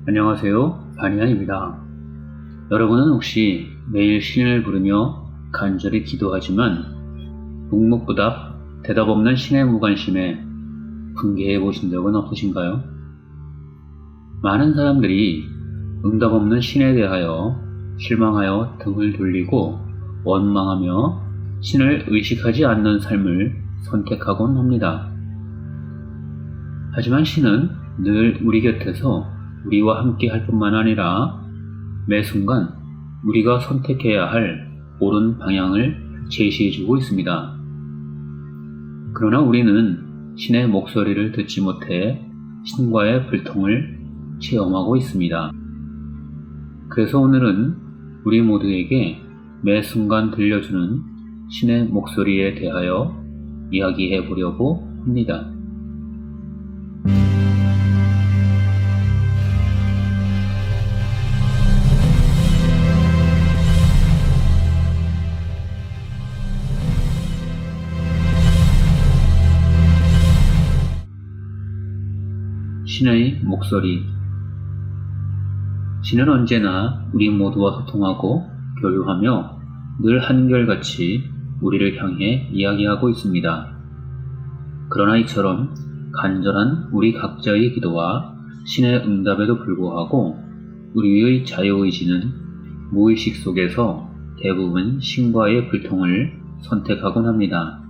안녕하세요. 반야입니다. 여러분은 혹시 매일 신을 부르며 간절히 기도하지만 묵묵부답 대답 없는 신의 무관심에 분개해 보신 적은 없으신가요? 많은 사람들이 응답 없는 신에 대하여 실망하여 등을 돌리고 원망하며 신을 의식하지 않는 삶을 선택하곤 합니다. 하지만 신은 늘 우리 곁에서 우리와 함께 할 뿐만 아니라 매 순간 우리가 선택해야 할 옳은 방향을 제시해주고 있습니다. 그러나 우리는 신의 목소리를 듣지 못해 신과의 불통을 체험하고 있습니다. 그래서 오늘은 우리 모두에게 매 순간 들려주는 신의 목소리에 대하여 이야기해 보려고 합니다. 신의 목소리. 신은 언제나 우리 모두와 소통하고 교류하며 늘 한결같이 우리를 향해 이야기하고 있습니다. 그러나 이처럼 간절한 우리 각자의 기도와 신의 응답에도 불구하고 우리의 자유의지는 무의식 속에서 대부분 신과의 불통을 선택하곤 합니다.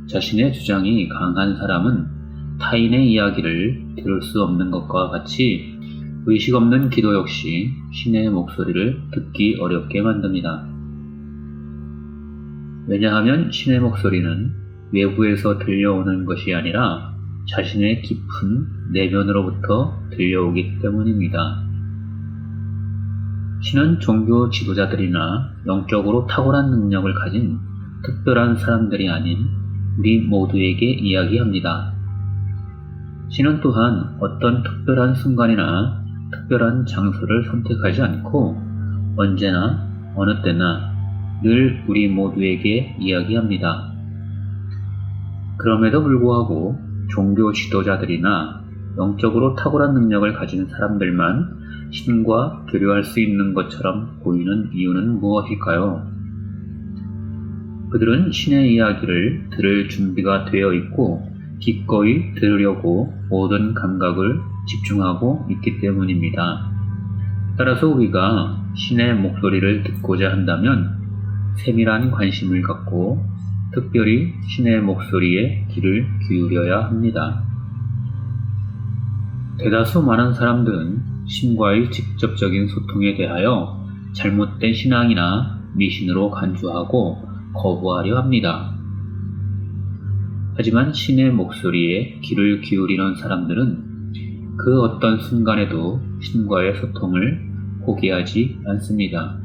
자신의 주장이 강한 사람은 타인의 이야기를 들을 수 없는 것과 같이 의식 없는 기도 역시 신의 목소리를 듣기 어렵게 만듭니다. 왜냐하면 신의 목소리는 외부에서 들려오는 것이 아니라 자신의 깊은 내면으로부터 들려오기 때문입니다. 신은 종교 지도자들이나 영적으로 탁월한 능력을 가진 특별한 사람들이 아닌 우리 모두에게 이야기합니다. 신은 또한 어떤 특별한 순간이나 특별한 장소를 선택하지 않고 언제나 어느 때나 늘 우리 모두에게 이야기합니다. 그럼에도 불구하고 종교 지도자들이나 영적으로 탁월한 능력을 가진 사람들만 신과 교류할 수 있는 것처럼 보이는 이유는 무엇일까요? 그들은 신의 이야기를 들을 준비가 되어 있고 기꺼이 들으려고 모든 감각을 집중하고 있기 때문입니다. 따라서 우리가 신의 목소리를 듣고자 한다면 세밀한 관심을 갖고 특별히 신의 목소리에 귀를 기울여야 합니다. 대다수 많은 사람들은 신과의 직접적인 소통에 대하여 잘못된 신앙이나 미신으로 간주하고 거부하려 합니다. 하지만 신의 목소리에 귀를 기울이는 사람들은 그 어떤 순간에도 신과의 소통을 포기하지 않습니다.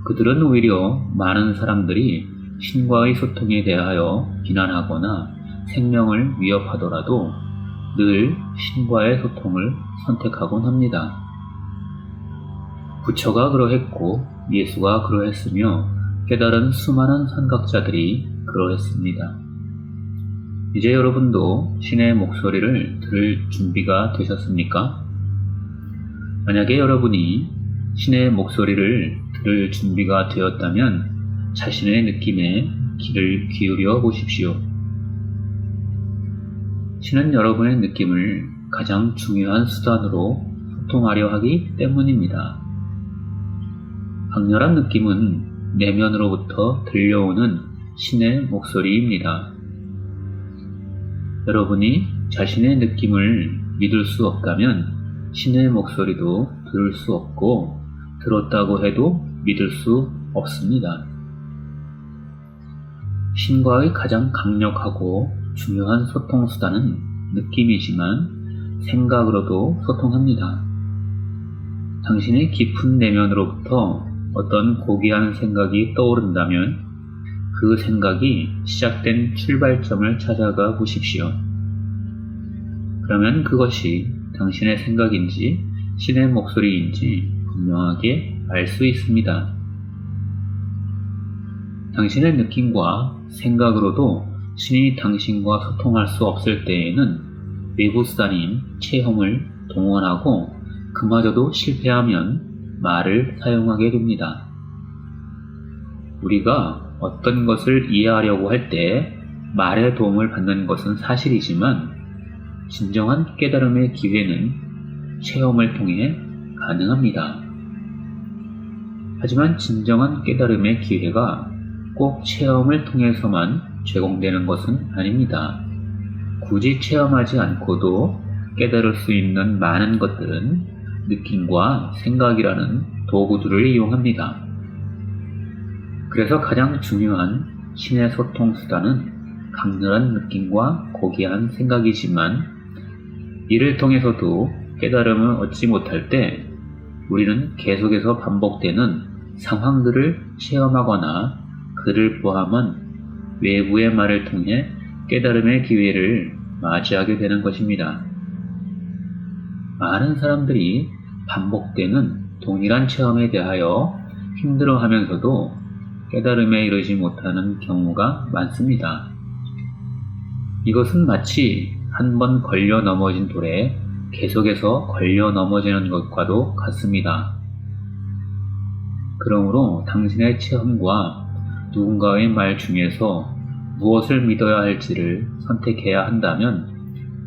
그들은 오히려 많은 사람들이 신과의 소통에 대하여 비난하거나 생명을 위협하더라도 늘 신과의 소통을 선택하곤 합니다. 부처가 그러했고 예수가 그러했으며 깨달은 수많은 선각자들이 그러했습니다. 이제 여러분도 신의 목소리를 들을 준비가 되셨습니까? 만약에 여러분이 신의 목소리를 들을 준비가 되었다면 자신의 느낌에 귀를 기울여 보십시오. 신은 여러분의 느낌을 가장 중요한 수단으로 소통하려 하기 때문입니다. 강렬한 느낌은 내면으로부터 들려오는 신의 목소리입니다. 여러분이 자신의 느낌을 믿을 수 없다면 신의 목소리도 들을 수 없고 들었다고 해도 믿을 수 없습니다. 신과의 가장 강력하고 중요한 소통 수단은 느낌이지만 생각으로도 소통합니다. 당신의 깊은 내면으로부터 어떤 고귀한 생각이 떠오른다면 그 생각이 시작된 출발점을 찾아가 보십시오. 그러면 그것이 당신의 생각인지 신의 목소리인지 분명하게 알 수 있습니다. 당신의 느낌과 생각으로도 신이 당신과 소통할 수 없을 때에는 외부 수단인 체험을 동원하고 그마저도 실패하면 말을 사용하게 됩니다. 우리가 어떤 것을 이해하려고 할 때 말의 도움을 받는 것은 사실이지만 진정한 깨달음의 기회는 체험을 통해 가능합니다. 하지만 진정한 깨달음의 기회가 꼭 체험을 통해서만 제공되는 것은 아닙니다. 굳이 체험하지 않고도 깨달을 수 있는 많은 것들은 느낌과 생각이라는 도구들을 이용합니다. 그래서 가장 중요한 신의 소통 수단은 강렬한 느낌과 고귀한 생각이지만 이를 통해서도 깨달음을 얻지 못할 때 우리는 계속해서 반복되는 상황들을 체험하거나 그를 포함한 외부의 말을 통해 깨달음의 기회를 맞이하게 되는 것입니다. 많은 사람들이 반복되는 동일한 체험에 대하여 힘들어하면서도 깨달음에 이르지 못하는 경우가 많습니다. 이것은 마치 한 번 걸려 넘어진 돌에 계속해서 걸려 넘어지는 것과도 같습니다. 그러므로 당신의 체험과 누군가의 말 중에서 무엇을 믿어야 할지를 선택해야 한다면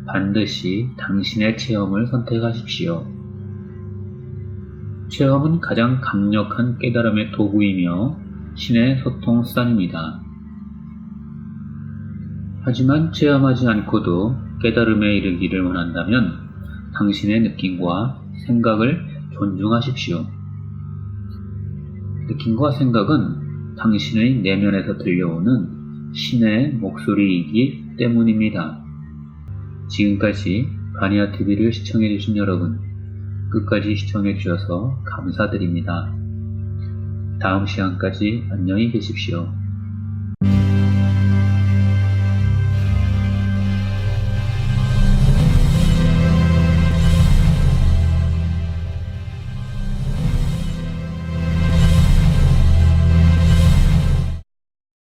반드시 당신의 체험을 선택하십시오. 체험은 가장 강력한 깨달음의 도구이며 신의 소통 수단입니다. 하지만 체험하지 않고도 깨달음에 이르기를 원한다면 당신의 느낌과 생각을 존중하십시오. 느낌과 생각은 당신의 내면에서 들려오는 신의 목소리이기 때문입니다. 지금까지 바니아TV를 시청해주신 여러분, 끝까지 시청해주셔서 감사드립니다. 다음 시간까지 안녕히 계십시오.